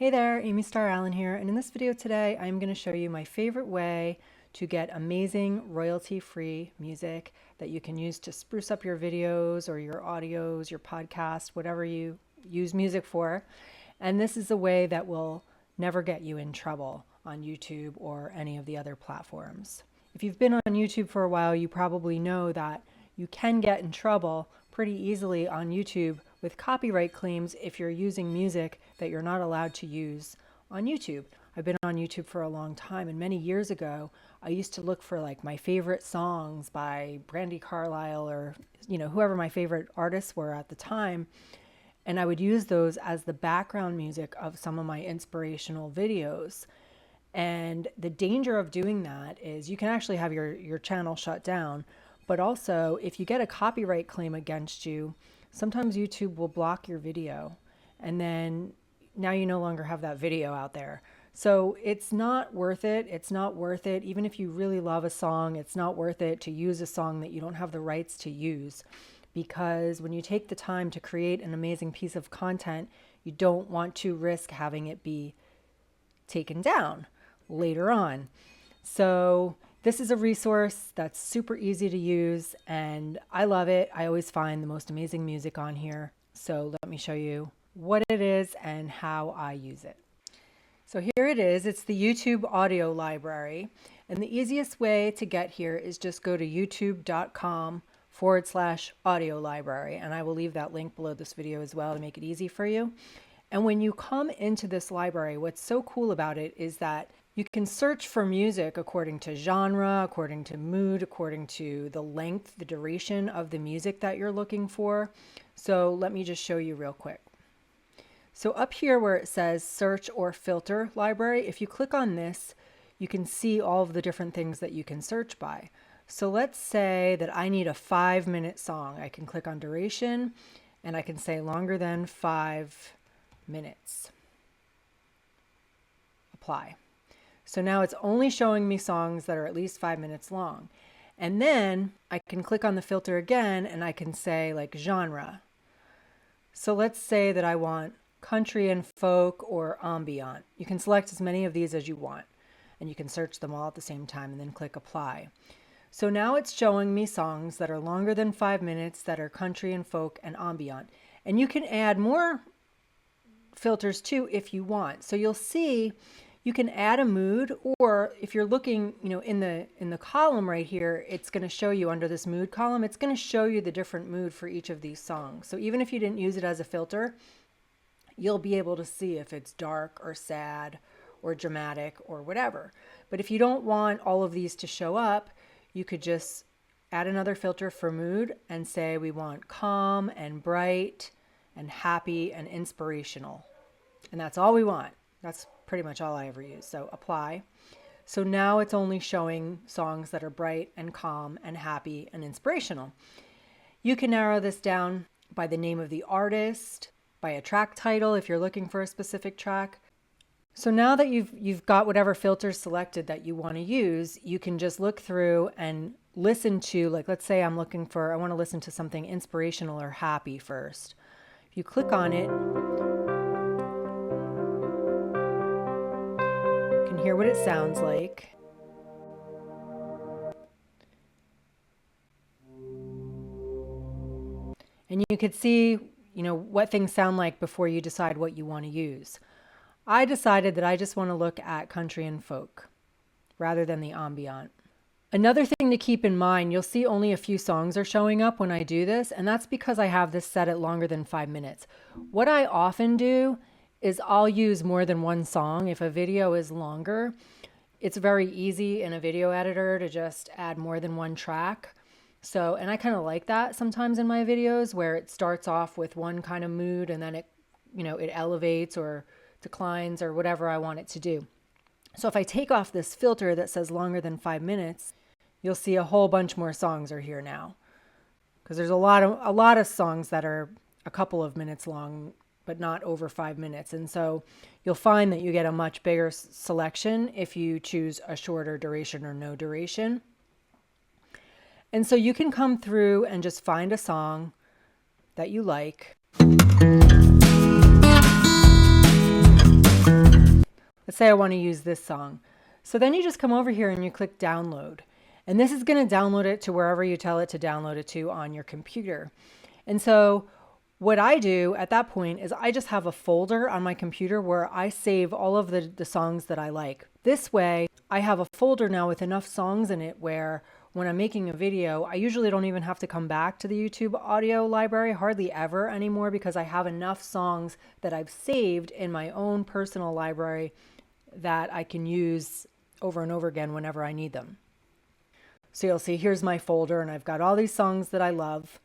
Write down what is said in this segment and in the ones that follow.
Hey there, Amy Starr Allen here, and in this video today I'm going to show you my favorite way to get amazing royalty-free music that you can use to spruce up your videos or your audios, your podcast, whatever you use music for. And this is a way that will never get you in trouble on YouTube or any of the other platforms. If you've been on YouTube for a while, you probably know that you can get in trouble pretty easily on YouTube with copyright claims if you're using music that you're not allowed to use on YouTube. I've been on YouTube for a long time, and many years ago I used to look for like my favorite songs by Brandi Carlile or whoever my favorite artists were at the time, and I would use those as the background music of some of my inspirational videos. And the danger of doing that is you can actually have your channel shut down, but also if you get a copyright claim against you, sometimes YouTube will block your video, and then now you no longer have that video out there. So it's not worth it. It's not worth it. Even if you really love a song, it's not worth it to use a song that you don't have the rights to use, because when you take the time to create an amazing piece of content, you don't want to risk having it be taken down later on. So this is a resource that's super easy to use, and I love it. I always find the most amazing music on here. So let me show you what it is and how I use it. So here it is. It's the YouTube audio library. And the easiest way to get here is just go to youtube.com/audio library. And I will leave that link below this video as well to make it easy for you. And when you come into this library, what's so cool about it is that you can search for music according to genre, according to mood, according to the length, the duration of the music that you're looking for. So let me just show you real quick. So up here where it says search or filter library, if you click on this, you can see all of the different things that you can search by. So let's say that I need a 5-minute song. I can click on duration and I can say longer than 5 minutes. Apply. So now it's only showing me songs that are at least 5 minutes long. And then I can click on the filter again and I can say like genre. So let's say that I want country and folk or ambient. You can select as many of these as you want, and you can search them all at the same time and then click apply. So now it's showing me songs that are longer than 5 minutes that are country and folk and ambient. And you can add more filters too if you want. So you'll see you can add a mood, or if you're looking, in the column right here, it's going to show you under this mood column, it's going to show you the different mood for each of these songs. So even if you didn't use it as a filter, you'll be able to see if it's dark or sad or dramatic or whatever. But if you don't want all of these to show up, you could just add another filter for mood and say we want calm and bright and happy and inspirational. And that's all we want. That's pretty much all I ever use. So apply. So now it's only showing songs that are bright and calm and happy and inspirational. You can narrow this down by the name of the artist, by a track title if you're looking for a specific track. So now that you've got whatever filters selected that you want to use, you can just look through and listen to, like, let's say I want to listen to something inspirational or happy first. If you click on it, hear what it sounds like. And you could see, what things sound like before you decide what you want to use. I decided that I just want to look at country and folk rather than the ambient. Another thing to keep in mind, you'll see only a few songs are showing up when I do this, and that's because I have this set at longer than 5 minutes. What I often do is I'll use more than one song. If a video is longer, it's very easy in a video editor to just add more than one track. So, and I kind of like that sometimes in my videos where it starts off with one kind of mood and then it elevates or declines or whatever I want it to do. So if I take off this filter that says longer than 5 minutes, you'll see a whole bunch more songs are here now. Because there's a lot of songs that are a couple of minutes long, but not over 5 minutes. And so you'll find that you get a much bigger selection if you choose a shorter duration or no duration. And so you can come through and just find a song that you like. Let's say I want to use this song. So then you just come over here and you click download. And this is going to download it to wherever you tell it to download it to on your computer. And so what I do at that point is I just have a folder on my computer where I save all of the songs that I like. This way, I have a folder now with enough songs in it where when I'm making a video, I usually don't even have to come back to the YouTube audio library, hardly ever anymore, because I have enough songs that I've saved in my own personal library that I can use over and over again whenever I need them. So you'll see here's my folder, and I've got all these songs that I love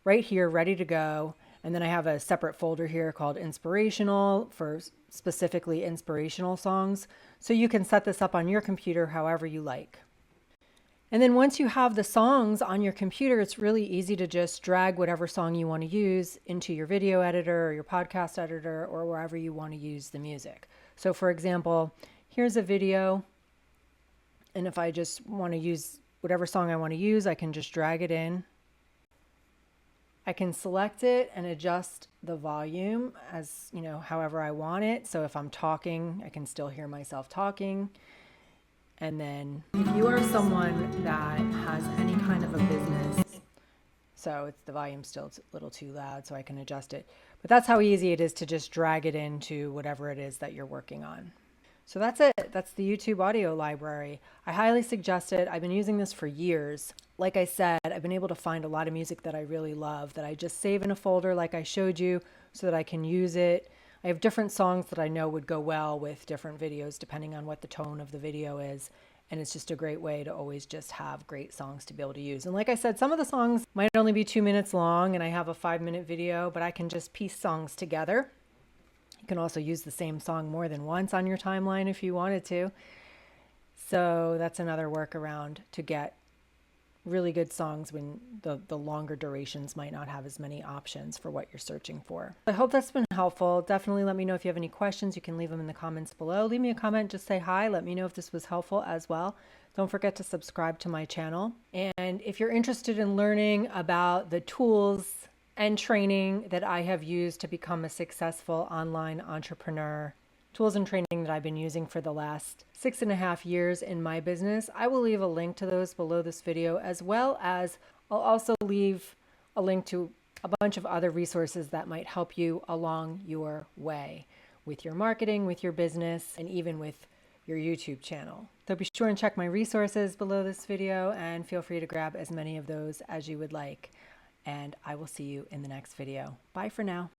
right here ready to go. And then I have a separate folder here called inspirational for specifically inspirational songs. So you can set this up on your computer however you like. And then once you have the songs on your computer, it's really easy to just drag whatever song you want to use into your video editor or your podcast editor or wherever you want to use the music. So for example, here's a video. And if I just want to use whatever song I want to use, I can just drag it in. I can select it and adjust the volume as, however I want it. So if I'm talking, I can still hear myself talking. And then if you are someone that has any kind of a business, so the volume's still a little too loud, so I can adjust it. But that's how easy it is to just drag it into whatever it is that you're working on. So that's it. That's the YouTube audio library. I highly suggest it. I've been using this for years. Like I said, I've been able to find a lot of music that I really love that I just save in a folder like I showed you so that I can use it. I have different songs that I know would go well with different videos depending on what the tone of the video is. And it's just a great way to always just have great songs to be able to use. And like I said, some of the songs might only be 2 minutes long and I have a 5-minute video, but I can just piece songs together. You can also use the same song more than once on your timeline if you wanted to. So that's another workaround to get really good songs when the longer durations might not have as many options for what you're searching for. I hope that's been helpful. Definitely let me know if you have any questions. You can leave them in the comments below. Leave me a comment, just say hi. Let me know if this was helpful as well. Don't forget to subscribe to my channel. And if you're interested in learning about the tools and training that I have used to become a successful online entrepreneur, tools and training that I've been using for the last 6.5 years in my business, I will leave a link to those below this video, as well as I'll also leave a link to a bunch of other resources that might help you along your way with your marketing, with your business, and even with your YouTube channel. So be sure and check my resources below this video and feel free to grab as many of those as you would like. And I will see you in the next video. Bye for now.